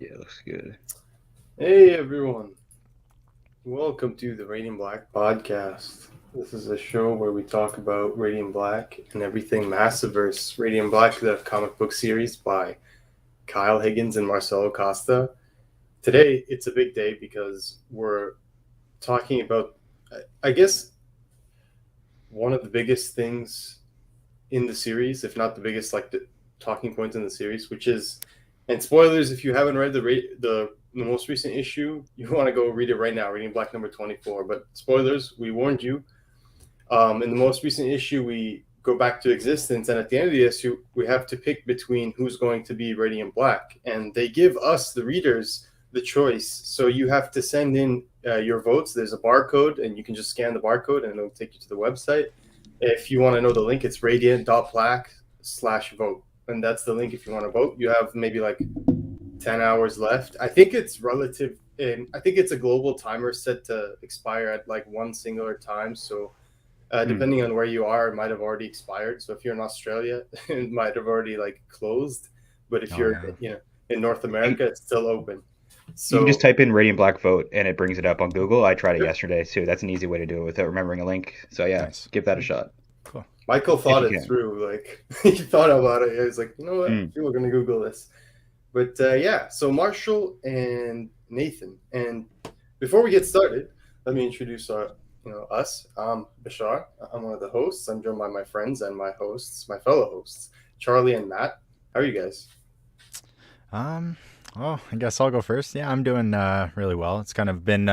Yeah, it looks good. Hey everyone, welcome to the Radiant Black podcast. This is a show where we talk about Radiant Black and everything Massiverse. Radiant Black, the comic book series by Kyle Higgins and Marcelo Costa. Today, it's a big day because we're talking about, I guess, one of the biggest things in the series, if not the biggest, like the talking point in the series, which is, and spoilers if you haven't read the most recent issue, you want to go read it right now, reading Black number 24. But spoilers, we warned you. In the most recent issue, we go back to existence, and at the end of the issue, we have to pick between who's going to be Radiant Black, and they give us, the readers, the choice. So you have to send in your votes. There's a barcode, and you can just scan the barcode, and it'll take you to the website. If you want to know the link, it's radiant.black/vote. And that's the link if you want to vote. You have maybe like 10 hours left. I think it's relative. I think it's a global timer set to expire at like one singular time. So depending on where you are, it might have already expired. So if you're in Australia, it might have already like closed. But if Oh you're, yeah. in North And America, it's still open. you can just So type in Radiant Black Vote and it brings it up on Google. I tried it yesterday too. That's an easy way to do it without remembering a link. So yeah, Nice. give that a shot Cool. Michael if thought you it can. through. Like he thought about it. He was like, you know what? Mm. We're going to Google this. But yeah, so Marshall and Nathan. And before we get started, let me introduce us. I'm Bashar. I'm one of the hosts. I'm joined by my friends and my hosts, my fellow hosts, Charlie and Matt. How are you guys? Um. Well, I guess I'll go first. Yeah, I'm doing really well. It's kind of been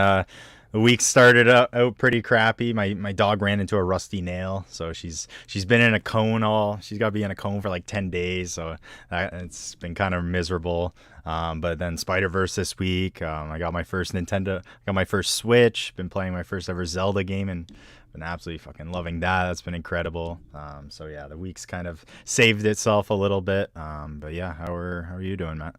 the week started out pretty crappy. My dog ran into a rusty nail, so she's been in a cone all. She's got to be in a cone for like 10 days. So it's been kind of miserable. But then Spider Verse this week. I got my first Nintendo. Got my first Switch. Been playing my first ever Zelda game and been absolutely fucking loving that. That's been incredible. So yeah, the week's kind of saved itself a little bit. But yeah, how are you doing, Matt?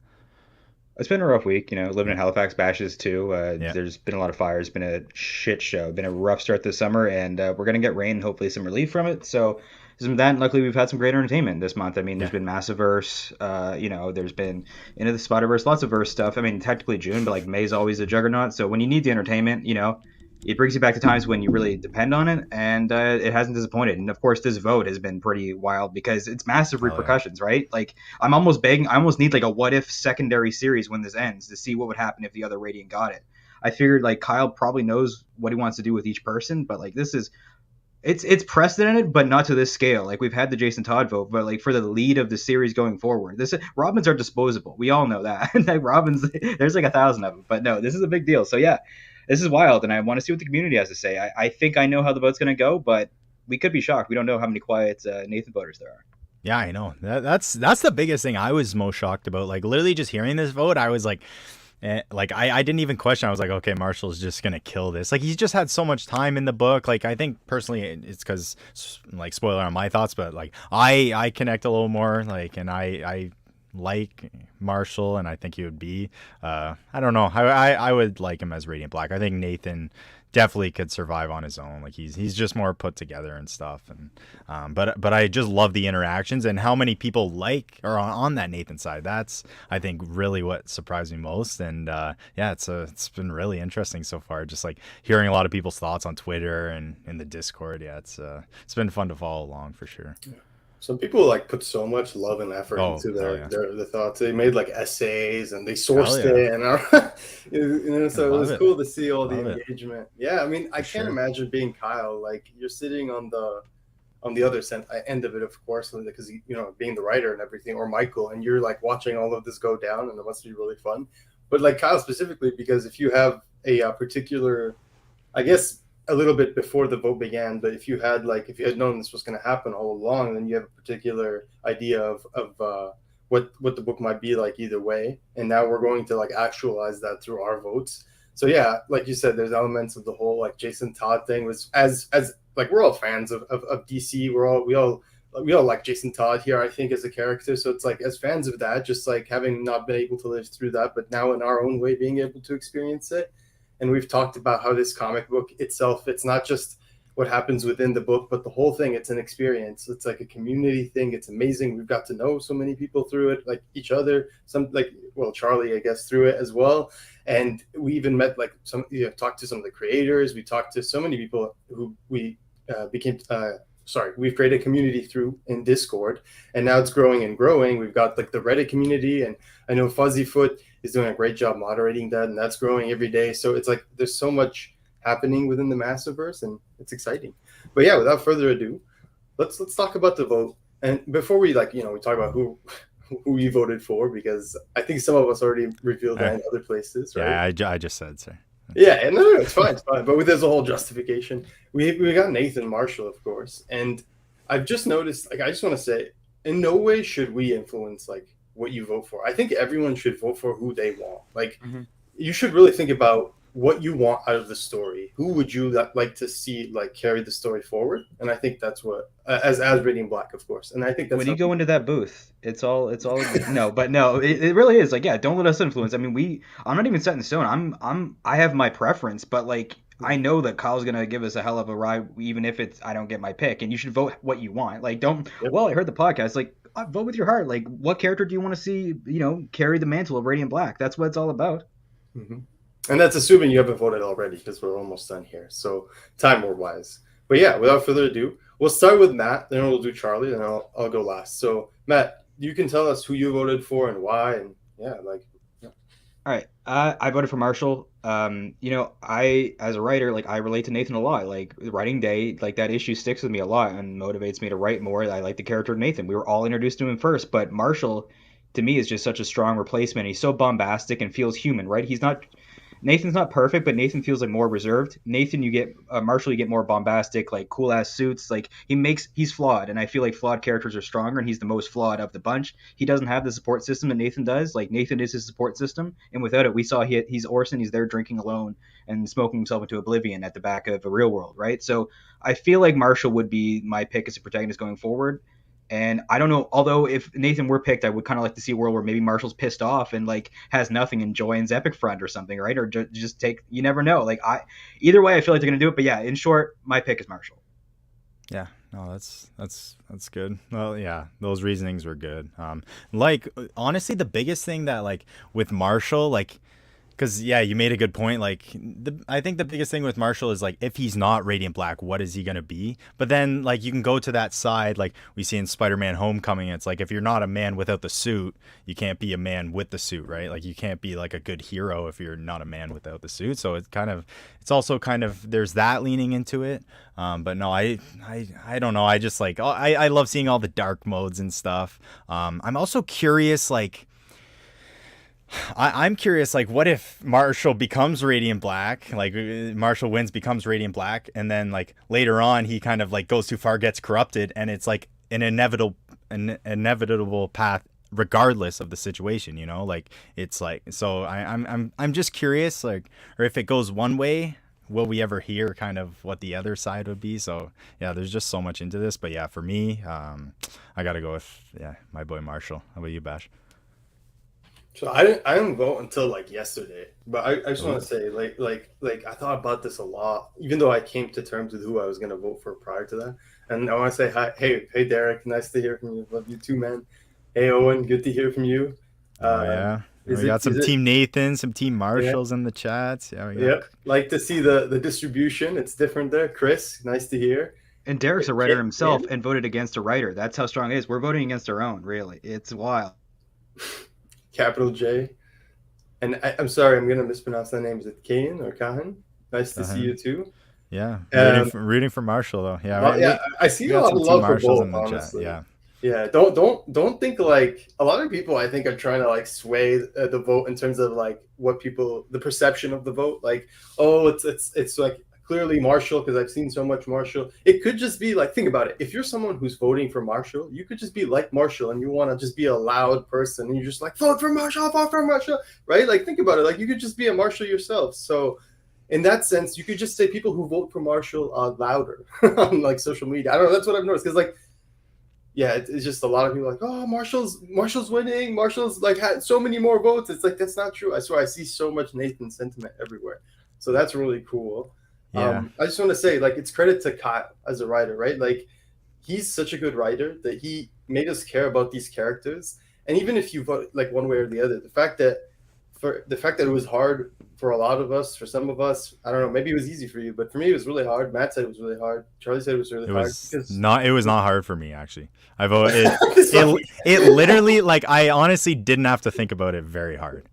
It's been a rough week, living Yeah, in Halifax, bashes too. yeah. There's been a lot of fires, been a shit show, been a rough start this summer, and we're gonna get rain, hopefully some relief from it. So some of that, and luckily we've had some great entertainment this month. I mean, there's Yeah. been Massiverse, there's been Into the Spider-Verse, lots of verse stuff. I mean, technically June, but like May's always a juggernaut. So when you need the entertainment, it brings you back to times when you really depend on it, and it hasn't disappointed. And of course, this vote has been pretty wild because it's massive Hell yeah. repercussions, right? Like I'm almost begging. I almost need like a what if secondary series when this ends to see what would happen if the other Radiant got it. I figured like Kyle probably knows what he wants to do with each person, but like this is it's precedented, but not to this scale. Like we've had the Jason Todd vote, but like for the lead of the series going forward, this Robins are disposable. We all know that. Like Robins, there's like 1,000 of them, but no, this is a big deal. So yeah, this is wild, and I want to see what the community has to say. I think I know how the vote's going to go, but we could be shocked. We don't know how many quiet Nathan voters there are. Yeah, I know. That's the biggest thing I was most shocked about. Like literally just hearing this vote, I was like I didn't even question. I was like, okay, Marshall's just gonna kill this. Like he's just had so much time in the book. Like I think personally, it's because like spoiler on my thoughts, but like I connect a little more. Like and I like Marshall, and I think he would be. I don't know. I would like him as Radiant Black. I think Nathan definitely could survive on his own. Like he's just more put together and stuff. And but I just love the interactions and how many people like are on that Nathan side. That's I think really what surprised me most. And yeah, it's been really interesting so far. Just like hearing a lot of people's thoughts on Twitter and in the Discord. Yeah, it's been fun to follow along for sure. some people like put so much love and effort Oh into hell their yeah, their thoughts. They made like essays and they hell sourced yeah, it, and I so it love was it, cool to see all the love it engagement. Yeah, I mean, I for can't sure. imagine being Kyle. Like you're sitting on the other end of it, of course, because being the writer and everything, or Michael, and you're like watching all of this go down, and it must be really fun. But like Kyle specifically, because if you have a particular, I guess a little bit before the vote began, but if you had known this was going to happen all along, then you have a particular idea of what the book might be like either way. And now we're going to like actualize that through our votes. So yeah, like you said, there's elements of the whole like Jason Todd thing was as like we're all fans of DC. We all like Jason Todd here, I think, as a character. So it's like as fans of that, just like having not been able to live through that, but now in our own way being able to experience it. And we've talked about how this comic book itself, it's not just what happens within the book, but the whole thing, it's an experience. It's like a community thing. It's amazing. We've got to know so many people through it, like each other, Charlie, I guess, through it as well. And we even met talked to some of the creators. We talked to so many people who we we've created a community through in Discord, and now it's growing and growing. We've got like the Reddit community, and I know Fuzzyfoot is doing a great job moderating that, and that's growing every day. So it's like there's so much happening within the Massiverse, and it's exciting. But yeah, without further ado, let's talk about the vote. And before we we talk about who you voted for, because I think some of us already revealed that in other places, right? Yeah, I just said so. Yeah, and no, it's fine, it's fine. But there's a whole justification. We got Nathan Marshall, of course, and I've just noticed. Like, I just want to say, in no way should we influence like what you vote for. I think everyone should vote for who they want. Like, you should really think about what you want out of the story. Who would you like to see like carry the story forward? And I think that's what as Radiant Black, of course. And I think that's when you go into that booth, it's all it really is like, yeah, don't let us influence. I mean, I'm not even set in stone. I have my preference, but like I know that Kyle's gonna give us a hell of a ride, even if I don't get my pick. And you should vote what you want. Like, don't. Yep. Well, I heard the podcast. Like, vote with your heart. Like, what character do you want to see? Carry the mantle of Radiant Black. That's what it's all about. Mm-hmm. And that's assuming you haven't voted already, because we're almost done here. So time-wise. But yeah, without further ado, we'll start with Matt, then we'll do Charlie, and I'll go last. So Matt, you can tell us who you voted for and why, and yeah. All right, I voted for Marshall. I, as a writer, like, I relate to Nathan a lot. Like, writing day, like, that issue sticks with me a lot and motivates me to write more. I like the character of Nathan. We were all introduced to him first, but Marshall, to me, is just such a strong replacement. He's so bombastic and feels human, right? Nathan's not perfect, but Nathan feels like more reserved. Nathan, Marshall, you get more bombastic, like cool ass suits. Like, he's flawed, and I feel like flawed characters are stronger, and he's the most flawed of the bunch. He doesn't have the support system that Nathan does. Like, Nathan is his support system, and without it, we saw he's Orson. He's there drinking alone and smoking himself into oblivion at the back of a real world, right? So I feel like Marshall would be my pick as a protagonist going forward. And I don't know, although if Nathan were picked, I would kind of like to see a world where maybe Marshall's pissed off and like has nothing and joins Epic Front or something, right? Or just take, you never know. Like, either way, I feel like they're gonna do it. But yeah, in short, my pick is Marshall. Yeah, no, that's good. Well, yeah, those reasonings were good. Like, honestly, the biggest thing that, like, with Marshall, like, because, yeah, you made a good point. Like, I think the biggest thing with Marshall is, like, if he's not Radiant Black, what is he going to be? But then, like, you can go to that side, like we see in Spider-Man Homecoming. It's like, if you're not a man without the suit, you can't be a man with the suit, right? Like, you can't be, like, a good hero if you're not a man without the suit. So it's also kind of, there's that leaning into it. But no, I don't know. I just, like, I love seeing all the dark modes and stuff. I'm also curious, like, I'm curious, like, what if Marshall becomes Radiant Black? Like, Marshall wins, becomes Radiant Black, and then, like, later on, he kind of, like, goes too far, gets corrupted, and it's, like, an inevitable path regardless of the situation, you know? Like, it's, like, so I'm just curious, like, or if it goes one way, will we ever hear kind of what the other side would be? So, yeah, there's just so much into this. But, yeah, for me, I got to go with, my boy Marshall. How about you, Bash? So I didn't vote until like yesterday, but I just want to say like I thought about this a lot, even though I came to terms with who I was going to vote for prior to that. And I want to say hi, hey Derek, nice to hear from you. Love you too, man. Hey Owen, good to hear from you. Yeah, we got some Team Nathan, some Team Marshalls in the chats. Yeah, like to see the distribution. It's different there. Chris, nice to hear. And Derek's a writer himself and voted against a writer. That's how strong it is. We're voting against our own, really. It's wild. Capital J. And I'm sorry, I'm going to mispronounce that name. Is it Kahan or Kahan? Nice to see you too. Yeah. Rooting for Marshall, though. Yeah, I see a lot of love for both, honestly. Yeah. Yeah, don't think like a lot of people I think are trying to like sway the vote in terms of like the perception of the vote. Like, oh, it's like clearly Marshall because I've seen so much Marshall. It could just be like, think about it. If you're someone who's voting for Marshall, you could just be like Marshall and you want to just be a loud person and you're just like, vote for Marshall, right? Like, think about it. Like, you could just be a Marshall yourself. So in that sense, you could just say people who vote for Marshall are louder on like social media. I don't know. That's what I've noticed because like, yeah, it's just a lot of people like, oh, Marshall's winning. Marshall's like had so many more votes. It's like, that's not true. I swear I see so much Nathan sentiment everywhere. So that's really cool. Yeah. I just want to say, like, it's credit to Kyle as a writer, right? Like, he's such a good writer that he made us care about these characters. And even if you vote like one way or the other, the fact that it was hard for a lot of us, for some of us, I don't know, maybe it was easy for you, but for me it was really hard. Matt said it was really hard. Charlie said it was really It hard was because not. It was not hard for me actually. I voted. It literally like I honestly didn't have to think about it very hard.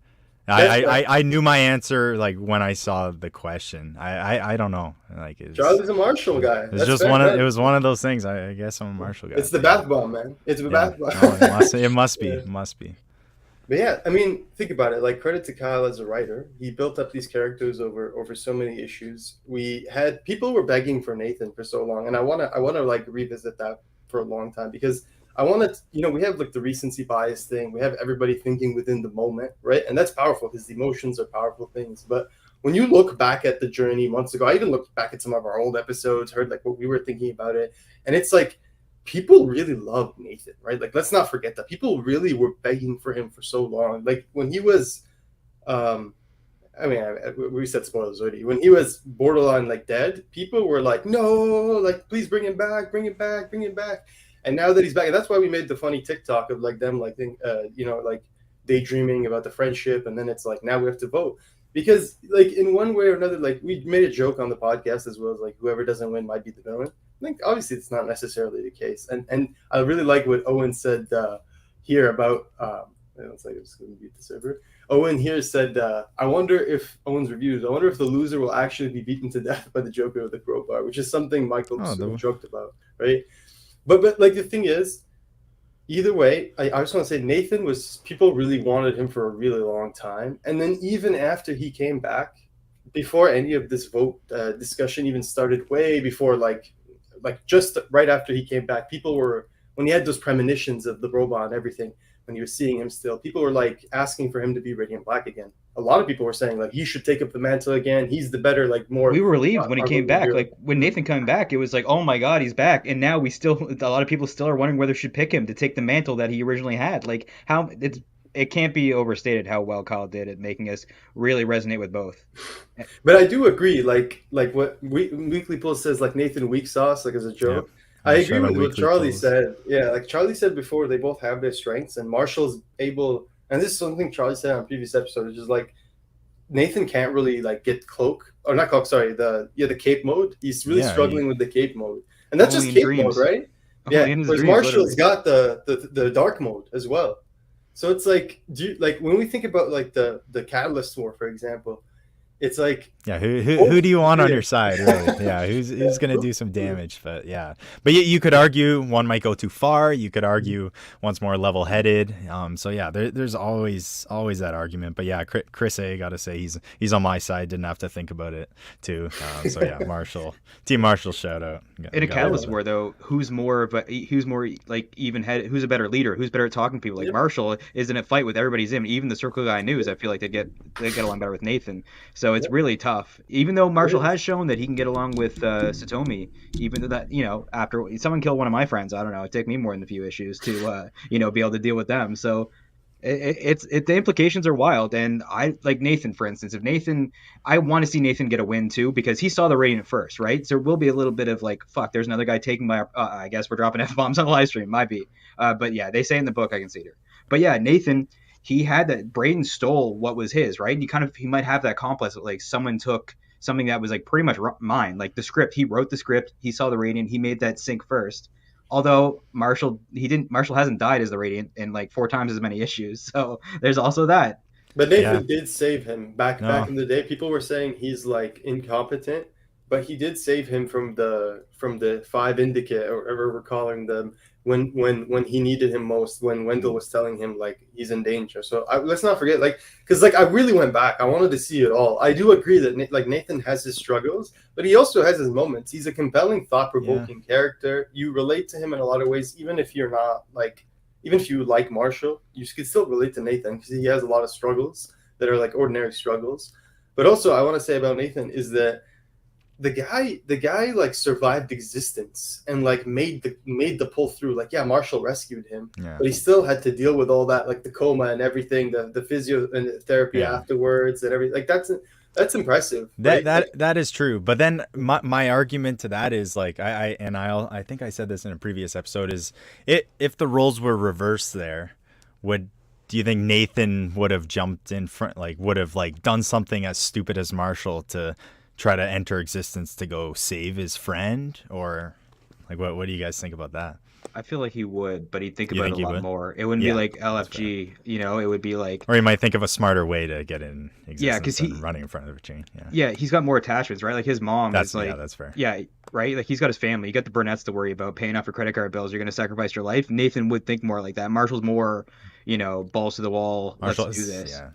I knew my answer like when I saw the question. I don't know. Like Charlie's a Marshall guy. It's just fair, one of man. It was one of those things. I guess I'm a Marshall guy. It's the bath bomb, man. It's the bath bomb. No, it must be. Yeah. It must be. But yeah, I mean, think about it. Like, credit to Kyle as a writer. He built up these characters over so many issues. We had people were begging for Nathan for so long, and I wanna like revisit that for a long time because I want to, we have like the recency bias thing. We have everybody thinking within the moment, right? And that's powerful because the emotions are powerful things. But when you look back at the journey months ago, I even looked back at some of our old episodes, heard like what we were thinking about it, and it's like people really love Nathan, right? Like, let's not forget that people really were begging for him for so long. Like when he was, we said spoilers already. When he was borderline like dead, people were like, no, like please bring him back, bring him back, bring him back. And now that he's back, and that's why we made the funny TikTok of like them, like like daydreaming about the friendship, and then it's like now we have to vote because like in one way or another, like we made a joke on the podcast as well as like whoever doesn't win might be the villain. I think obviously it's not necessarily the case, and I really like what Owen said here about. It's like it's going to beat the server. Owen here said, "I wonder if Owen's reviews. I wonder if the loser will actually be beaten to death by the Joker with the crowbar," which is something Michael joked about, right? But like the thing is, either way, I just want to say Nathan was people really wanted him for a really long time, and then even after he came back, before any of this vote discussion even started, way before like just right after he came back, people were when he had those premonitions of the robot and everything. When you were seeing him still, people were like asking for him to be Radiant Black again. A lot of people were saying like he should take up the mantle again. He's the better, like more. We were relieved when he came back. hero. Like when Nathan came back, it was like, oh my God, he's back. And now a lot of people still are wondering whether should pick him to take the mantle that he originally had. Like it can't be overstated how well Kyle did at making us really resonate with both. But I do agree, like what Weekly Pulse says, like Nathan weak sauce, like as a joke. Yep. I agree with what Charlie said. Yeah, like Charlie said before, they both have their strengths, and Marshall's able. And this is something Charlie said on previous episodes, just like Nathan can't really like get cloak or not cloak. Sorry, the cape mode. He's really struggling with the cape mode, and that's just cape mode, right? Whereas Marshall's got the dark mode as well. So it's like, when we think about like the Catalyst War, for example, it's like who do you want on your side, really? Yeah, who's gonna do some damage? But you could argue one might go too far. You could argue one's more level-headed. So yeah, there's always that argument. But yeah, Chris A, gotta say he's on my side. Didn't have to think about it too. So yeah, Team Marshall, shout out. In a Catalyst War though, who's more like even-headed? Who's a better leader? Who's better at talking to people? Like Marshall is in a fight with everybody's in. Even the Circle Guy News, I feel like they get along better with Nathan. So it's really tough. Even though Marshall has shown that he can get along with Satomi, even though that, after someone killed one of my friends, I don't know, it took me more than a few issues to, be able to deal with them. So the implications are wild. And I like Nathan, for instance. I want to see Nathan get a win too, because he saw the Radiant first, right? So there will be a little bit of like, fuck, there's another guy taking my, I guess we're dropping F-bombs on the live stream. Might be. But yeah, they say in the book, I can see it. But yeah, Nathan, he had that. Braden stole what was his, right? He might have that complex that like someone took something that was like pretty much mine, like the script. He wrote the script. He saw the Radiant. He made that sync first. Although Marshall hasn't died as the Radiant in like 4 times as many issues. So there's also that. But Nathan did save him back in the day. People were saying he's like incompetent, but he did save him from the 5 Indicate or whatever we're calling them. When he needed him most, when Wendell was telling him like he's in danger. So let's not forget, like, because like I really went back. I wanted to see it all. I do agree that Nathan has his struggles, but he also has his moments. He's a compelling, thought-provoking character. You relate to him in a lot of ways, even if you're not like, even if you like Marshall, you could still relate to Nathan because he has a lot of struggles that are like ordinary struggles. But also, I want to say about Nathan is that the guy like survived existence and like made the pull through. Like, yeah, Marshall rescued him, but he still had to deal with all that, like the coma and everything, the physio and the therapy afterwards and everything. Like That's impressive. That Right? that is true. But then my argument to that is like I think I said this in a previous episode is if the roles were reversed there, would do you think Nathan would have jumped in front, like would have like done something as stupid as Marshall to try to enter existence to go save his friend, or like what do you guys think about that? I feel like he would, but he'd think You about it think a he lot would? more. It wouldn't be Yeah, like that's fair. LFG, it would be like, Or he might think of a smarter way to get in yeah, because existence than running in front of a chain. Yeah, yeah, he's got more attachments, right? Like his mom is like, that's fair. yeah, right? Like he's got his family. You got the Burnett's to worry about, paying off your credit card bills. You're going to sacrifice your life. Nathan would think more like that. Marshall's more, balls to the wall. Let's Marshall do is this. yeah.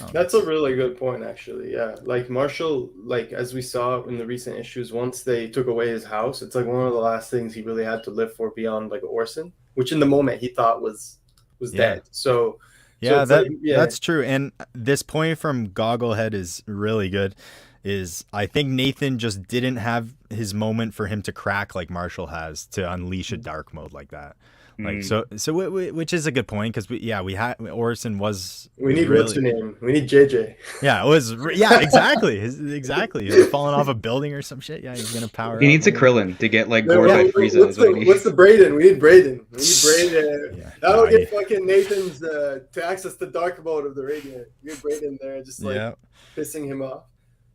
Oh, That's a really good point, actually. Yeah, like Marshall, like as we saw in the recent issues, once they took away his house, it's like one of the last things he really had to live for beyond like Orson, which in the moment he thought was yeah. dead. So Yeah, it's like, yeah, that's true. And this point from Gogglehead is really good. Is I think Nathan just didn't have his moment for him to crack like Marshall has to unleash a dark mode like that. Like Mm. which is a good point because we had Orson was we need what's her really name? We need JJ. yeah exactly exactly he was falling off a building or some shit. Yeah, he's gonna power He up. needs a Krillin to get like No, gored by no, Frieza. what's Is what he the needs. what's the Braden? We need Braden. We need Braden. Yeah, That'll no, get fucking Nathan's to access the dark mode of the Radiant. You get Braden there, just like yeah, pissing him off.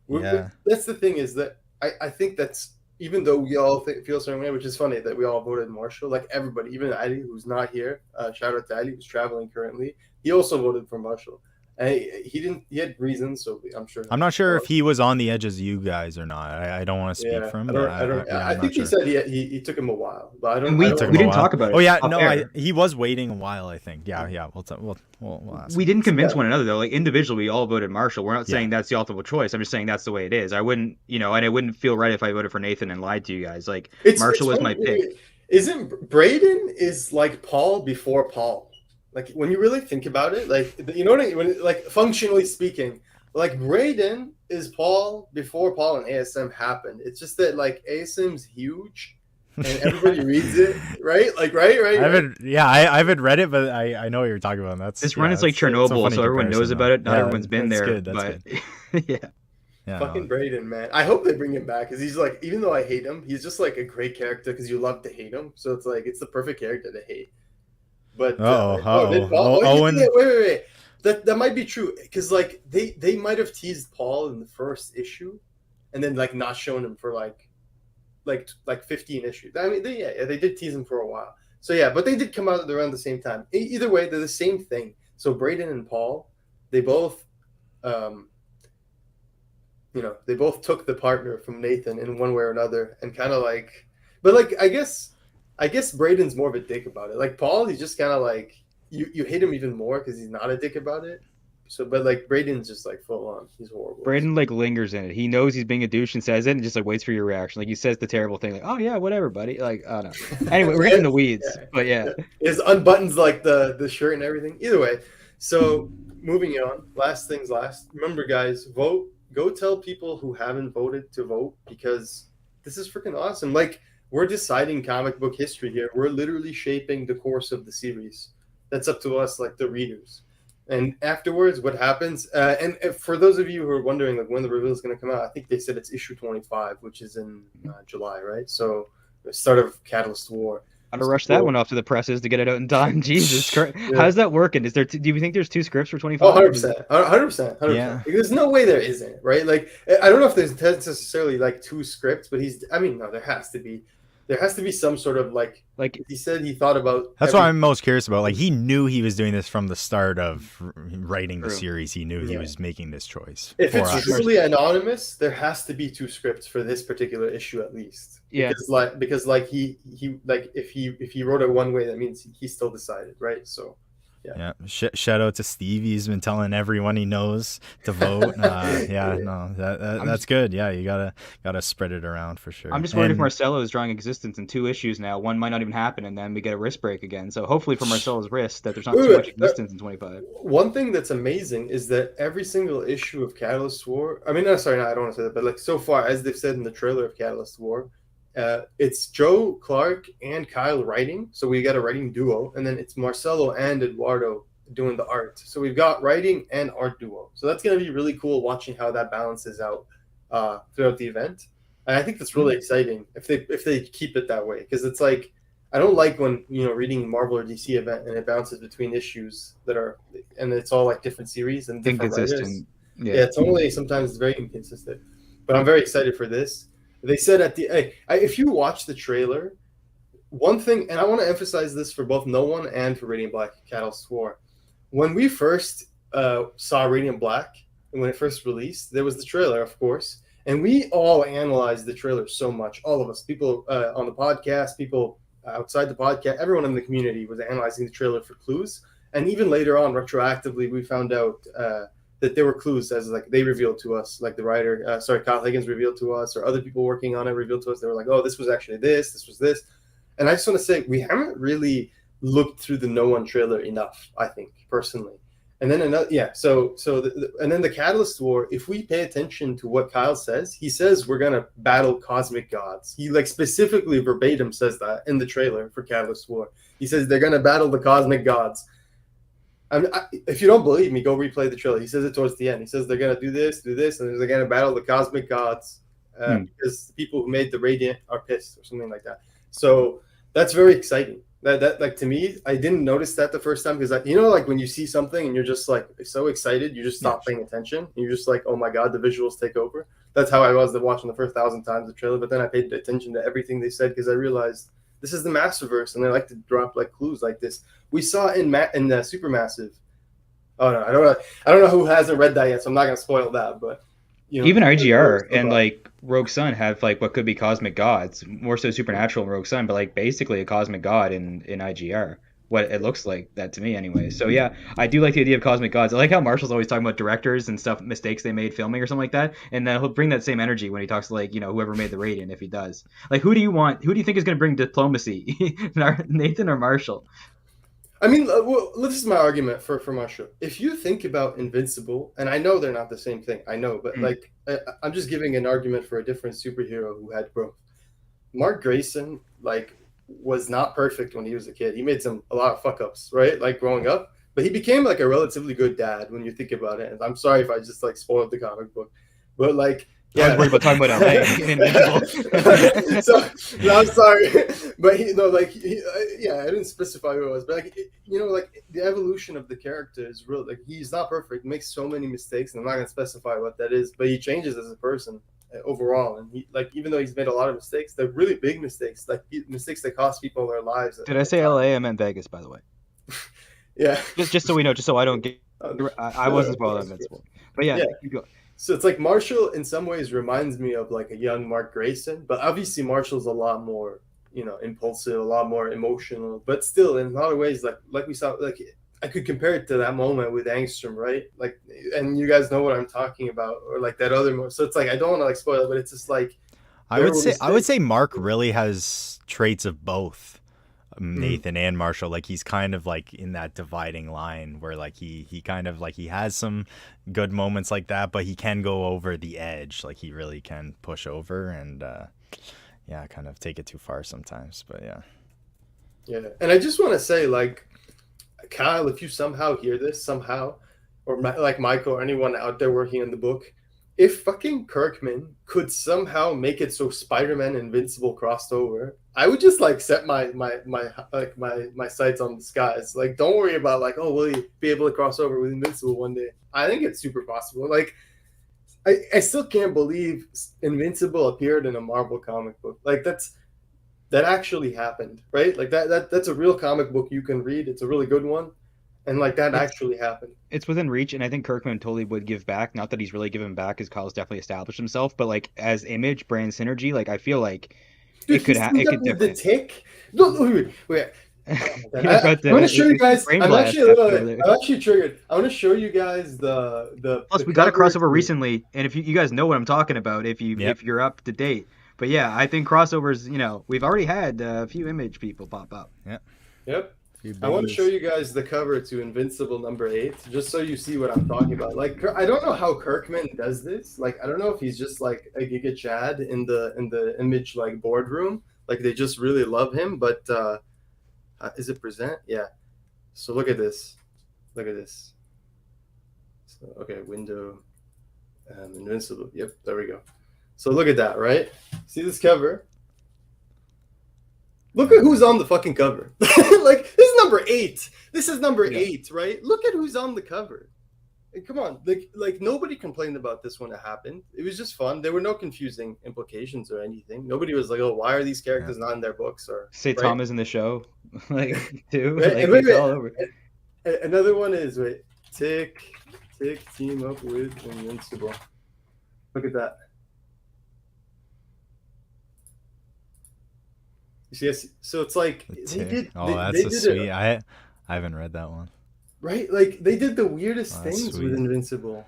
yeah. That's the thing is that I think that's even though we all feel certain way, which is funny that we all voted Marshall. Like everybody, even Ali, who's not here. Shout out to Ali, who's traveling currently. He also voted for Marshall. And he didn't. He had reasons, so I'm sure. I'm not sure if he was on the edge as you guys or not. I don't want to speak Yeah, for him. I think he said he took him a while, but I don't. And we I don't Took him we a didn't while. talk about it. Oh yeah, off no, air. he was waiting a while. I think. Yeah. We'll ask. We didn't convince Yeah. one another though. Like individually, we all voted Marshall. We're not saying that's the ultimate choice. I'm just saying that's the way it is. I wouldn't, and it wouldn't feel right if I voted for Nathan and lied to you guys. Like Marshall was my pick. Isn't Braden is like Paul before Paul? Like when you really think about it, like you know what I mean? When, like functionally speaking, like Braden is Paul before Paul and ASM happened. It's just that like ASM's huge and everybody reads it, right? Like right. I haven't read it, but I know what you're talking about. That's This run is like it's a Chernobyl, funny so everyone knows comparison, about though. it. Not Yeah, everyone's been that's there, good, that's but good. yeah. Yeah, Fucking no. Braden, man. I hope they bring him back because he's like, even though I hate him, he's just like a great character because you love to hate him. So it's like it's the perfect character to hate. But Owen. wait. That might be true because like they might have teased Paul in the first issue, and then like not shown him for like 15 issues. I mean, they did tease him for a while. So yeah, but they did come out around the same time. Either way, they're the same thing. So Braden and Paul, they both, they both took the partner from Nathan in one way or another, and kind of like, but like I guess Braden's more of a dick about it. Like Paul, he's just kind of like you hate him even more because he's not a dick about it. So, but like Braden's just like full on. He's horrible. Braden like lingers in it. He knows he's being a douche and says it, and just like waits for your reaction. Like he says the terrible thing, like "Oh yeah, whatever, buddy." Like, oh no. Anyway, we're getting in the weeds, but yeah. His unbuttons like the shirt and everything. Either way, so moving on. Last things last. Remember, guys, vote. Go tell people who haven't voted to vote because this is freaking awesome. Like we're deciding comic book history here. We're literally shaping the course of the series. That's up to us, like the readers. And afterwards, what happens? And for those of you who are wondering, like when the reveal is going to come out, I think they said it's issue 25, which is in July, right? So the start of Catalyst War. Gotta rush that one off to the presses to get it out in time. Jesus Christ. Yeah. How's that working? Is there? Do you think there's 2 scripts for 25? Oh, 100%. 100%. Yeah. There's no way there isn't, right? Like, I don't know if there's necessarily like 2 scripts, but no, there has to be. There has to be some sort of like he said he thought about. That's what I'm most curious about. Like he knew he was doing this from the start of writing the series. He knew he was making this choice. If it's truly anonymous, there has to be 2 scripts for this particular issue at least. Yeah. Because he like if he wrote it one way, that means he still decided, right? So. Yeah. Shout out to Steve. He's been telling everyone he knows to vote. That's good. Yeah, you gotta spread it around for sure. I'm just worried if Marcelo is drawing existence in 2 issues now. One might not even happen, and then we get a wrist break again. So hopefully for Marcelo's wrist that there's not too much existence in 25. One thing that's amazing is that every single issue of Catalyst War. I mean, no, sorry, no, I don't want to say that, but like so far, as they've said in the trailer of Catalyst War. It's Joe Clark and Kyle writing, so we got a writing duo, and then it's Marcelo and Eduardo doing the art. So we've got writing and art duo. So that's going to be really cool watching how that balances out throughout the event. And I think that's really exciting if they keep it that way, because it's like I don't like when reading Marvel or DC event and it bounces between issues and it's all like different series and different writers. Inconsistent. Yeah, it's only sometimes very inconsistent. But I'm very excited for this. They said if you watch the trailer, one thing, and I want to emphasize this for both No One and for Radiant Black Catalyst War. When we first saw Radiant Black, and when it first released, there was the trailer, of course, and we all analyzed the trailer so much. All of us, people on the podcast, people outside the podcast, everyone in the community was analyzing the trailer for clues. And even later on, retroactively, we found out that there were clues, as like they revealed to us, like the writer, Kyle Higgins revealed to us, or other people working on it revealed to us. They were like, "Oh, this was actually this was this." And I just want to say, we haven't really looked through the No One trailer enough, I think, personally. And then another, and then the Catalyst War, if we pay attention to what Kyle says, he says we're going to battle cosmic gods. He like specifically verbatim says that in the trailer for Catalyst War. He says they're going to battle the cosmic gods. If you don't believe me, go replay the trailer. He says it towards the end. He says they're going to do this, and they're going to battle the cosmic gods because the people who made the Radiant are pissed or something like that. So that's very exciting. That like, to me, I didn't notice that the first time because like when you see something and you're just like so excited, you just stop paying attention. You're just like, oh my god, the visuals take over. That's how I was watching the first 1,000 times the trailer. But then I paid attention to everything they said because I realized this is the Massiverse, and they like to drop like clues like this. We saw in Supermassive. Oh no, I don't know who hasn't read that yet, so I'm not gonna spoil that. But even IGR and like Rogue Sun have like what could be cosmic gods, more so supernatural in Rogue Sun, but like basically a cosmic god in IGR. What it looks like that to me anyway. So yeah, I do like the idea of cosmic gods. I like how Marshall's always talking about directors and stuff, mistakes they made filming or something like that, and then he'll bring that same energy when he talks to like whoever made the Radiant, if he does. Like who do you think is going to bring diplomacy, Nathan or Marshall? I mean, this is my argument for Marshall. If you think about Invincible, and I know they're not the same thing, I know, but like I'm just giving an argument for a different superhero who had growth. Mark Grayson, like, was not perfect when he was a kid. He made a lot of fuck ups, right? Like growing up, but he became like a relatively good dad when you think about it. And I'm sorry if I just like spoiled the comic book, but like. Yeah, I was worried about talking about LA Invincible. So no, I'm sorry, but I didn't specify who it was, but like like the evolution of the character is real. Like he's not perfect, makes so many mistakes, and I'm not gonna specify what that is, but he changes as a person overall. And he like even though he's made a lot of mistakes, they're really big mistakes, like mistakes that cost people their lives. Did I say LA? I meant Vegas, by the way. Yeah. Just so we know, just so I don't get. I wasn't spoiling Invincible, but yeah. So it's like Marshall in some ways reminds me of like a young Mark Grayson, but obviously Marshall's a lot more, impulsive, a lot more emotional, but still in a lot of ways, like we saw, like I could compare it to that moment with Angstrom, right? Like, and you guys know what I'm talking about, or like that other moment. So it's like, I don't want to like spoil it, but it's just like, I would say Mark really has traits of both. Nathan and Marshall, like he's kind of like in that dividing line where like he kind of like he has some good moments like that, but he can go over the edge. Like he really can push over and kind of take it too far sometimes. But yeah. And I just want to say, like, Kyle, if you somehow hear this or like Michael or anyone out there working on the book, if fucking Kirkman could somehow make it so Spider-Man Invincible crossed over, I would just like set my sights on the skies. Like, don't worry about like, oh, will he be able to cross over with Invincible one day? I think it's super possible. Like, I still can't believe Invincible appeared in a Marvel comic book. Like that actually happened, right? Like that's a real comic book you can read. It's a really good one. And like that actually happened. It's within reach, and I think Kirkman totally would give back. Not that he's really given back, because Kyle's definitely established himself, but like as image brand synergy, like I feel like it could happen. It could definitely. The tick. No, wait. I'm going to show you guys. I'm actually triggered. I want to show you guys the. Plus, we got a crossover recently, and if you guys know what I'm talking about, if you're up to date. But yeah, I think crossovers. We've already had a few image people pop up. Yep. I want to show you guys the cover to Invincible #8, just so you see what I'm talking about. Like, I don't know how Kirkman does this. Like, I don't know if he's just like a Giga Chad in the image like boardroom. Like, they just really love him. But is it present? Yeah. So look at this. Look at this. So, okay, window, Invincible. Yep, there we go. So look at that, right? See this cover? Look at who's on the fucking cover. Like, this is number 8. This is number 8, right? Look at who's on the cover. Come on, like nobody complained about this when it happened. It was just fun. There were no confusing implications or anything. Nobody was like, "Oh, why are these characters not in their books?" Or Say Tom is in the show, like too. Right? Like Wait, it's all over. Another one is Tick team up with Invincible. Look at that. You see, so it's like that's sweet. I haven't read that one. Right, like they did the weirdest things with Invincible.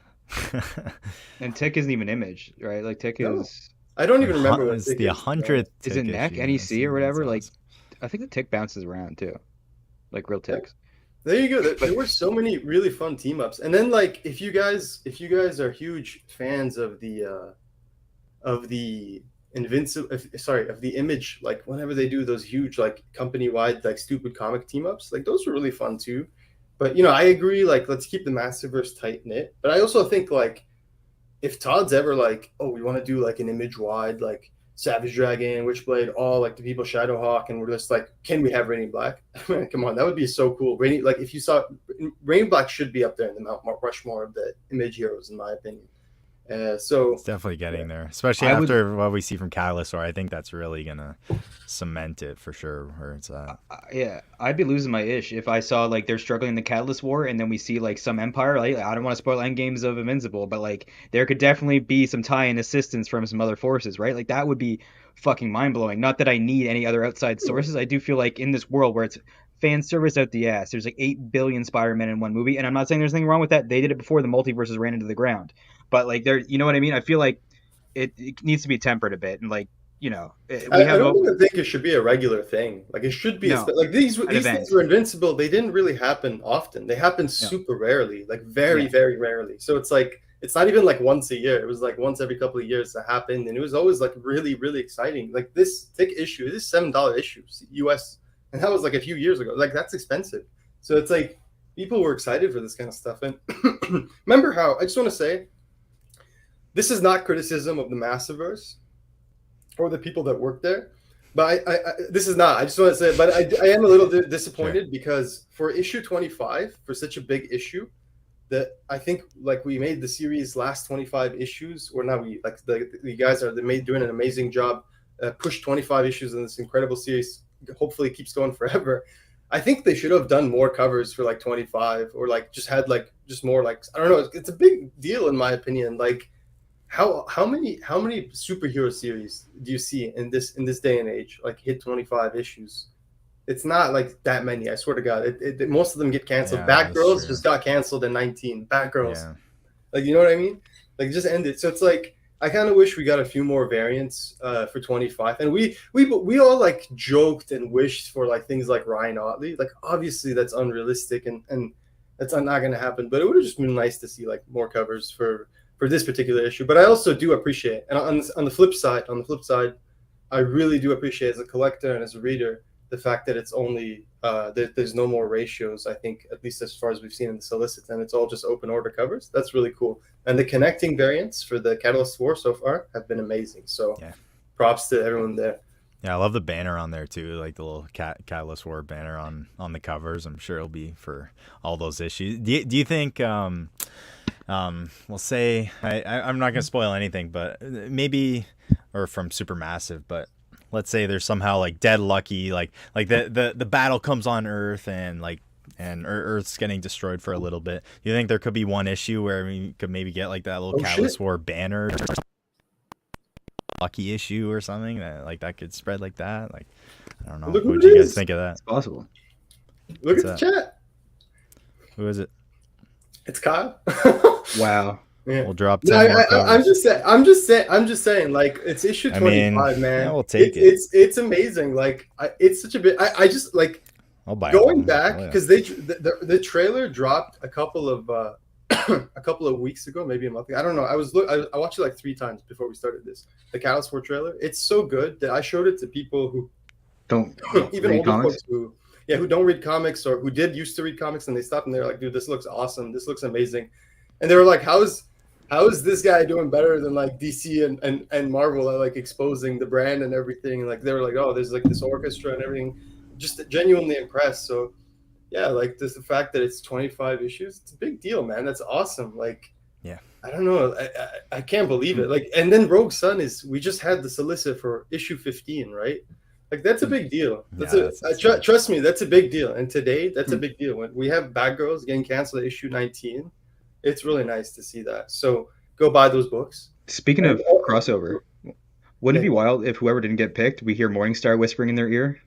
And Tick isn't even Image, right? Like Tick is. I don't even remember what it's the 100th. Is it Neck NEC or whatever? Like, I think the Tick bounces around too, like real Ticks. There you go. There were so many really fun team ups, and then like if you guys are huge fans of the Invincible, of the Image, like whenever they do those huge like company wide like stupid comic team ups, like those were really fun too. But I agree. Like, let's keep the Massiverse tight knit. But I also think like, if Todd's ever like, oh, we want to do like an Image wide like Savage Dragon, Witchblade, all like the people Shadowhawk, and we're just like, can we have Raining Black? Come on, that would be so cool. Like if you saw Raining Black should be up there in the Mount Rushmore of the Image heroes, in my opinion. So it's definitely getting there, especially after what we see from Catalyst. Or I think that's really gonna cement it for sure where it's at. Yeah, I'd be losing my ish if I saw like they're struggling in the Catalyst War, and then we see like some Empire. Like, I don't want to spoil end games of Invincible, but like there could definitely be some tie-in assistance from some other forces, right? Like that would be fucking mind blowing. Not that I need any other outside sources. I do feel like in this world where it's fan service out the ass, there's like 8 billion Spider-Men in one movie, and I'm not saying there's anything wrong with that. They did it before the multiverses ran into the ground. But like there, you know what I mean? I feel like it needs to be tempered a bit, and like I don't even think it should be a regular thing. Like it should be like these things were Invincible. They didn't really happen often. They happened super rarely, like very rarely. So it's like it's not even like once a year. It was like once every couple of years that happened, and it was always like really exciting. Like this thick issue, this $7 issue, US, and that was like a few years ago. Like that's expensive. So it's like people were excited for this kind of stuff. And remember how I just want to say. This is not criticism of the Massiverse or the people that work there, but I this is not. I just want to say, but I am a little disappointed because for issue 25, for such a big issue, that I think like we made the series last 25 issues, or now we like the guys are doing an amazing job, pushed 25 issues in this incredible series. Hopefully, it keeps going forever. I think they should have done more covers for like 25, or like just had like just more like I don't know. It's a big deal in my opinion. Like. How many superhero series do you see in this day and age like hit 25 issues? It's not like that many. I swear to God, most of them get canceled. Batgirls just got canceled in 19. Batgirls, like you know what I mean? Like just ended. So it's like I kind of wish we got a few more variants for 25. And we all like joked and wished for like things like Ryan Otley. Like obviously that's unrealistic and that's not going to happen. But it would have just been nice to see like more covers for this particular issue. But I also do appreciate, and on the flip side, I really do appreciate as a collector and as a reader the fact that it's only there's no more ratios. I think at least as far as we've seen in the solicits, and it's all just open order covers. That's really cool. And the connecting variants for the Catalyst War so far have been amazing. So props to everyone there. Yeah, I love the banner on there too, like the little Catalyst War banner on the covers. I'm sure it'll be for all those issues. Do you think? We'll say I'm not gonna spoil anything, but maybe or from Supermassive, but let's say there's somehow like dead lucky, like the battle comes on Earth and Earth's getting destroyed for a little bit. You think there could be one issue where we could maybe get like that little Catalyst War banner, lucky issue or something that could spread like that? Like I don't know. What would you guys think of that? It's possible. Look at the chat. Who is it? It's Kyle. Wow. Yeah. We'll drop 10 more covers. I'm just saying, like it's issue 25, man. Yeah, we'll take it. It's amazing. Like it's such a bit. I just like going back because the trailer dropped a couple of weeks ago, maybe a month ago. I don't know. I watched it like 3 times before we started this. The Catalyst War trailer. It's so good that I showed it to people who don't even older folks who. who don't read comics or who did used to read comics and they stopped and they're like, dude, this looks awesome. This looks amazing. And they were like, how is this guy doing better than like DC and Marvel at like exposing the brand and everything? And like they were like, oh, there's like this orchestra and everything. Just genuinely impressed. So yeah, like this the fact that it's 25 issues, it's a big deal, man. That's awesome. Like Yeah. I don't know. I can't believe it. Like, and then Rogue Sun we just had the solicit for issue 15, right? Like that's a big deal. Trust me, that's a big deal. And today, that's a big deal. When we have Bad Girls getting canceled at issue 19, it's really nice to see that. So go buy those books. Speaking of crossover, wouldn't it be wild if whoever didn't get picked, we hear Morningstar whispering in their ear?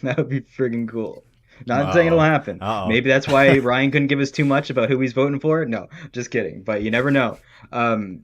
That would be friggin' cool. Not saying it'll happen. Maybe that's why Ryan couldn't give us too much about who he's voting for. No, just kidding. But you never know. I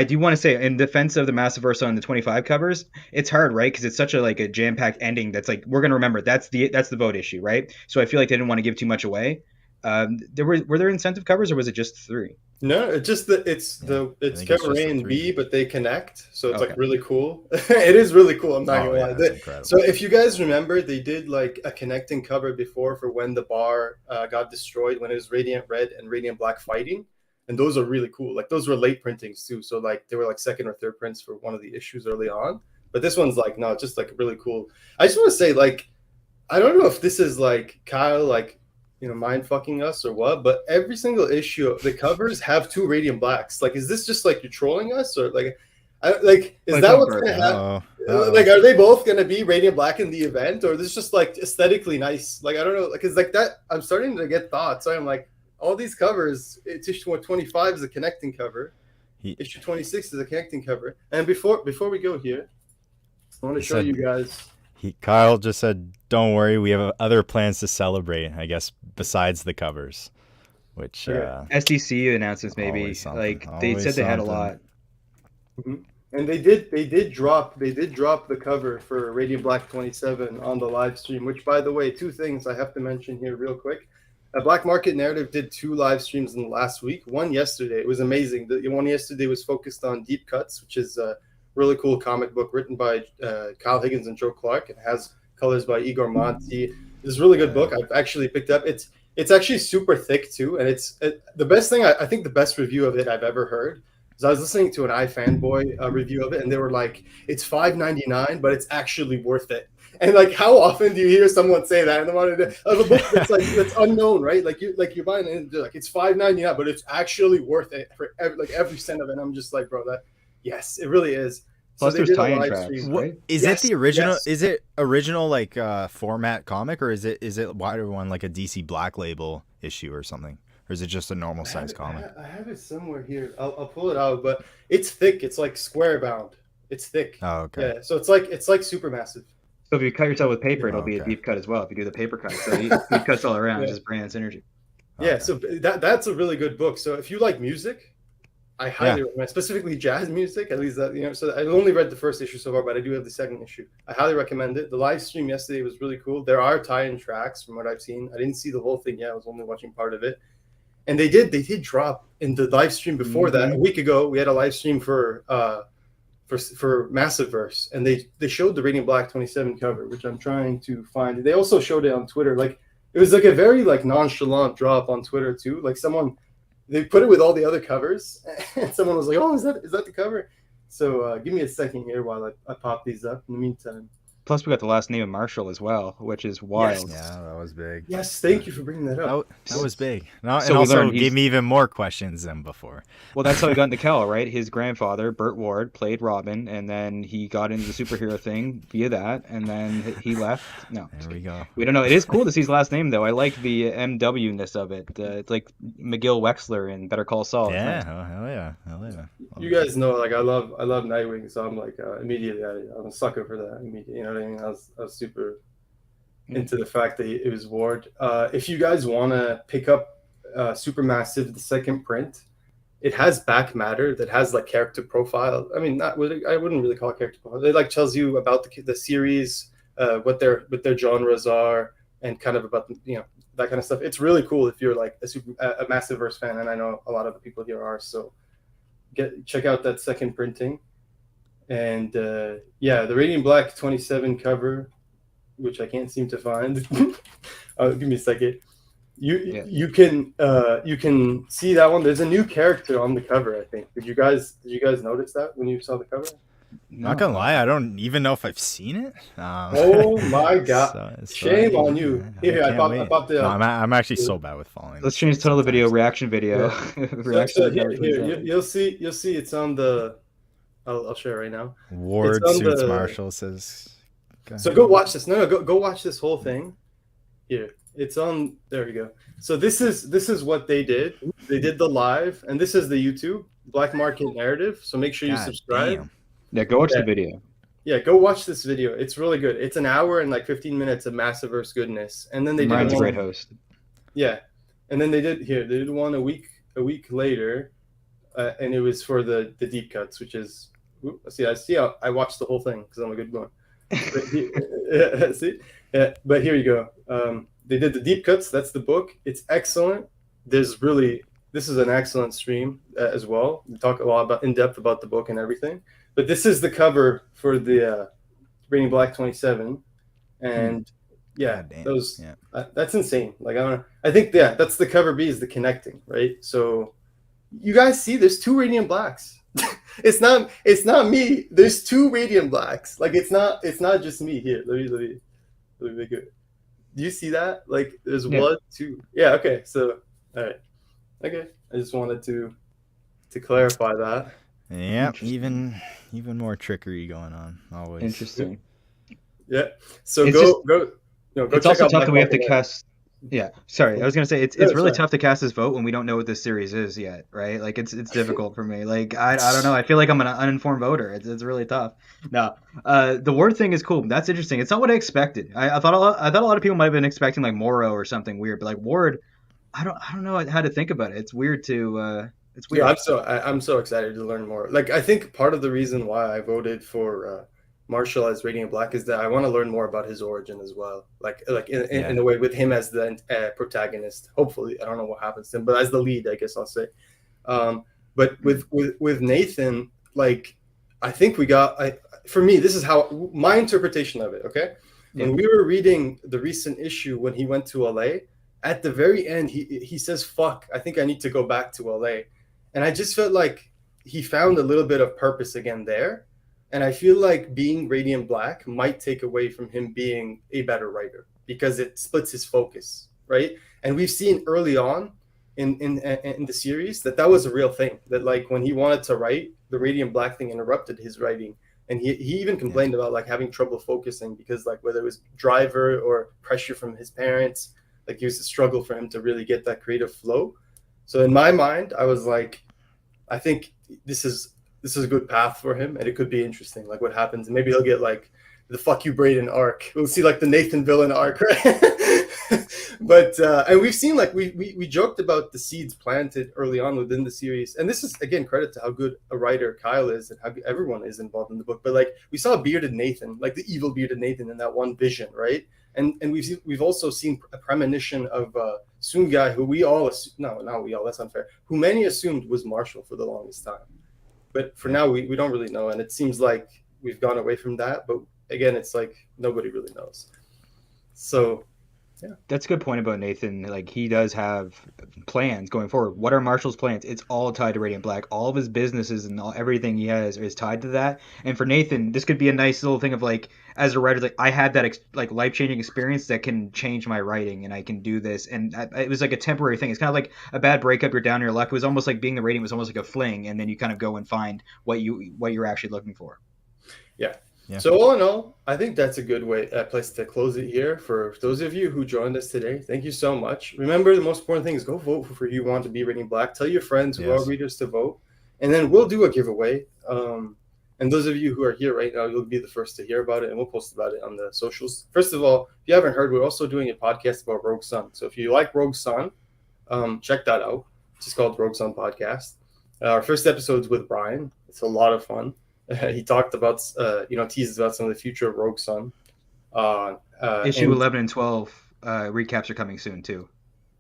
do want to say, in defense of the Massiverse on the 25 covers, it's hard, right? Because it's such a jam-packed ending that's like, we're gonna remember that's the vote issue, right? So I feel like they didn't want to give too much away. Were there incentive covers, or was it just 3? No, it's just it's cover A and B, but they connect, so it's like really cool. It is really cool. I'm not gonna lie. So if you guys remember, they did like a connecting cover before for when the bar got destroyed, when it was Radiant Red and Radiant Black fighting, and those are really cool. Like those were late printings too, so like they were like second or third prints for one of the issues early on. But this one's like no, just like really cool. I just want to say like I don't know if this is like Kyle like, you know, mind fucking us or what, but every single issue the covers have 2 Radiant Blacks. Like, is this just like you're trolling us, or like, is that what's gonna happen? Like, are they both gonna be Radiant Black in the event, or is this just like aesthetically nice? Like, I don't know, because like that, I'm starting to get thoughts. I'm like, all these covers, it's issue 25 is a connecting cover, issue 26 is a connecting cover, and before we go here, I want to show you guys. Kyle just said, "Don't worry, we have other plans to celebrate. I guess besides the covers, which SDCU announcements maybe. Like they said they had a lot." Mm-hmm. And they did drop the cover for Radiant Black 27 on the live stream. Which, by the way, 2 things I have to mention here real quick. Black Market Narrative did 2 live streams in the last week. One yesterday, it was amazing. The one yesterday was focused on Deep Cuts, which is really cool comic book written by Kyle Higgins and Joe Clark. It has colors by Igor Monti. It's a really good book. I've actually picked up. It's actually super thick too, and it's the best thing. I think the best review of it I've ever heard is I was listening to an iFanboy review of it, and they were like, "It's $5.99, but it's actually worth it." And like, how often do you hear someone say that? And a book that's like that's unknown, right? Like you're buying it, and like it's $5.99, but it's actually worth it for every cent of it. And I'm just like, bro, that. Yes, it really is. Plus, there's tie-in tracks, right? Is it the original? Yes. Is it original like format comic, or is it wider one like a DC Black Label issue or something, or is it just a normal size comic? I have it somewhere here. I'll pull it out, but it's thick. It's like square bound. It's thick. Oh, okay. Yeah, so it's like super massive. So if you cut yourself with paper, it'll be a deep cut as well. If you do the paper cut, so deep cuts all around, just brand synergy. Yeah, so that's a really good book. So if you like music, I highly recommend, specifically jazz music, at least that, you know, so I've only read the first issue so far, but I do have the second issue. I highly recommend it. The live stream yesterday was really cool. There are tie-in tracks from what I've seen. I didn't see the whole thing yet. I was only watching part of it. And they did drop in the live stream before that. A week ago, we had a live stream for Massiverse, and they showed the Radiant Black 27 cover, which I'm trying to find. They also showed it on Twitter. Like, it was like a very like nonchalant drop on Twitter too. Like they put it with all the other covers, and someone was like, "Oh, is that the cover?" So give me a second here while I pop these up. In the meantime, plus we got the last name of Marshall as well, which is wild. Yes. Yeah, that was big. Yes, thank you for bringing that up. That was big. No, so and also gave me even more questions than before. Well, that's how he got into Kel, right? His grandfather, Burt Ward, played Robin, and then he got into the superhero thing via that, and then he left. No, there we go. We don't know. It is cool to see his last name, though. I like the MW-ness of it. It's like McGill Wexler in Better Call Saul. Yeah, hell yeah. You guys know, like I love Nightwing, so I'm like immediately I'm a sucker for that. You know what I mean? I was super into the fact that it was Ward. If you guys want to pick up Supermassive, the second print, it has back matter that has like character profile. I mean, I wouldn't really call it character profile. It like tells you about the series, what their genres are, and kind of about that kind of stuff. It's really cool if you're like a Massiverse fan, and I know a lot of the people here are. So check out that second printing. And the Radiant Black 27 cover which I can't seem to find. Give me a second. Yeah. You can see that one. There's a new character on the cover, I think. Did you guys notice that when you saw the cover? Not gonna lie, I don't even know if I've seen it. Oh my god! Shame on you. Here, I popped it No, up. I'm actually so bad with following. Let's change the title of the video. Reaction video. Yeah. Reaction So video. here, you'll see. It's on the. I'll share it right now. Ward It's on suits the- Marshall says. So go watch this. No, go watch this whole thing. Here, it's on. There we go. So this is what they did. They did the live, and this is the YouTube Black Market Narrative. So make sure you subscribe. Damn. Yeah, go watch the video. Yeah, go watch this video. It's really good. It's an hour and like 15 minutes of Massiverse goodness. And then they Ryan's did a one, great host. Yeah, and then they did one a week later, and it was for the deep cuts, which is I watched the whole thing because I'm a good boy. But here you go. They did the deep cuts. That's the book. It's excellent. This is an excellent stream as well. We talk a lot about in depth about the book and everything. But this is the cover for the Raining Black 27, and that's insane. Like I think that's the cover B is the connecting, right? So you guys see, there's two Radiant Blacks. it's not me. There's two Radiant Blacks. Like it's not just me here. Let me make it. Do you see that? Like there's 1, 2. Yeah. Okay. So all right. Okay. I just wanted to clarify that. Yeah, even more trickery going on. Always interesting. Yeah. So it's go. It's also tough that we have to cast. Yeah, sorry. I was gonna say it's really tough to cast this vote when we don't know what this series is yet, right? Like it's difficult for me. Like I don't know. I feel like I'm an uninformed voter. It's really tough. No, the Ward thing is cool. That's interesting. It's not what I expected. I thought a lot of people might have been expecting like Morrow or something weird, but like Ward, I don't know how to think about it. It's weird to. It's weird. Yeah, I'm so excited to learn more. Like I think part of the reason why I voted for Marshall as Radiant Black is that I want to learn more about his origin as well. Like in a way with him as the protagonist. Hopefully, I don't know what happens to him, but as the lead, I guess I'll say. But with Nathan, like I think we got. For me, this is how my interpretation of it. Okay, when we were reading the recent issue when he went to LA, at the very end, he says, "Fuck, I think I need to go back to LA." And I just felt like he found a little bit of purpose again there. And I feel like being Radiant Black might take away from him being a better writer because it splits his focus, right? And we've seen early on in the series that was a real thing. That like when he wanted to write, the Radiant Black thing interrupted his writing. And he even complained about like having trouble focusing because like whether it was driver or pressure from his parents, like it was a struggle for him to really get that creative flow. So in my mind, I was like, I think this is a good path for him, and it could be interesting. Like what happens, and maybe he'll get like the "fuck you, Braden" arc. We'll see like the Nathan villain arc, right? But and we've seen like we joked about the seeds planted early on within the series, and this is again credit to how good a writer Kyle is and how everyone is involved in the book. But like we saw bearded Nathan, like the evil bearded Nathan in that one vision, right? And we've also seen a premonition of Sungai, who we all not we all, that's unfair, who many assumed was Marshall for the longest time. But for now, we don't really know, and it seems like we've gone away from that. But again, it's like nobody really knows. So, yeah. That's a good point about Nathan. Like he does have plans going forward. What are Marshall's plans? It's all tied to Radiant Black. All of his businesses and everything he has is tied to that. And for Nathan, this could be a nice little thing of like, as a writer, like I had that like life-changing experience that can change my writing, and I can do this. And it was like a temporary thing. It's kind of like a bad breakup. You're down, your luck. It was almost like being the Radiant was almost like a fling, and then you kind of go and find what you're actually looking for. Yeah. So all in all, I think that's a good place to close it here. For those of you who joined us today, thank you so much. Remember, the most important thing is go vote for who you want to be Radiant Black. Tell your friends who are readers to vote, and then we'll do a giveaway. And those of you who are here right now, you'll be the first to hear about it, and we'll post about it on the socials. First of all, if you haven't heard, we're also doing a podcast about Rogue Sun. So if you like Rogue Sun, check that out. It's just called Rogue Sun Podcast. Our first episode's with Brian. It's a lot of fun. He talked about, teased about some of the future of Rogue Sun. Issue 11 and 12 recaps are coming soon, too.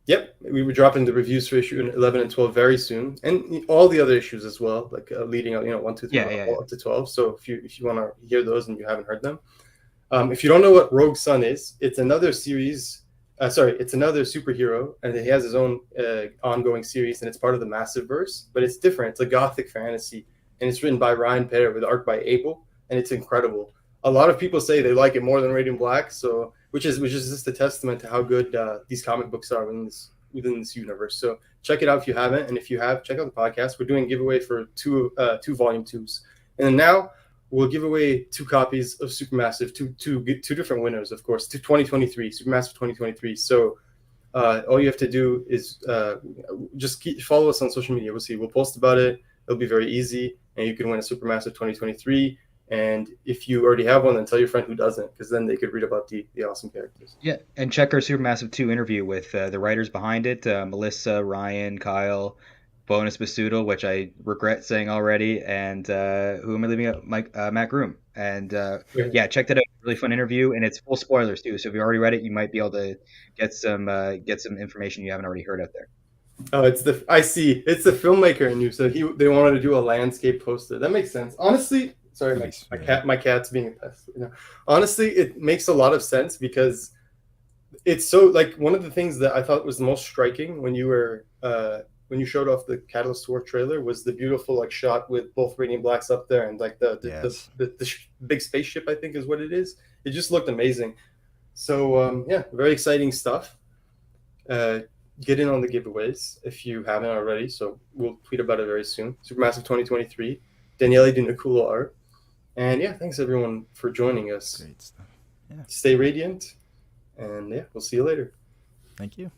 Yep, we were dropping the reviews for issue 11 and 12 very soon, and all the other issues as well, like leading up, 1, 2, 3, 4, up to 12. So if you want to hear those and you haven't heard them, If you don't know what Rogue Sun is, it's another series. It's another superhero, and he has his own ongoing series, and it's part of the Massive Verse. But it's different. It's a gothic fantasy, and it's written by Ryan Petter with art by Abel, and it's incredible. A lot of people say they like it more than Radiant Black, so which is just a testament to how good these comic books are within this universe. So check it out if you haven't, and if you have, check out the podcast. We're doing a giveaway for two volume twos, and then now we'll give away 2 copies of Supermassive, two different winners, of course, to 2023, Supermassive 2023. So all you have to do is just follow us on social media. We'll post about it. It'll be very easy, and you can win a Supermassive 2023. And if you already have one, then tell your friend who doesn't, because then they could read about the awesome characters. Yeah, and check our Supermassive 2 interview with the writers behind it, Melissa, Ryan, Kyle, Bonus Basuto, which I regret saying already, and who am I leaving out? Matt Groom. And yeah, check that out. Really fun interview, and it's full spoilers too. So if you already read it, you might be able to get some information you haven't already heard out there. Oh, it's the filmmaker in you. So they wanted to do a landscape poster. That makes sense. Honestly, sorry, my cat's being a pest. Honestly, it makes a lot of sense because it's so like one of the things that I thought was the most striking when you showed off the Catalyst War trailer was the beautiful like shot with both Radiant Blacks up there and like the big spaceship, I think is what it is. It just looked amazing. So yeah, very exciting stuff. Get in on the giveaways if you haven't already. So we'll tweet about it very soon. Supermassive 2023. Daniele Di Niculo art. And yeah, thanks everyone for joining us. Great stuff. Yeah. Stay radiant. And yeah, we'll see you later. Thank you.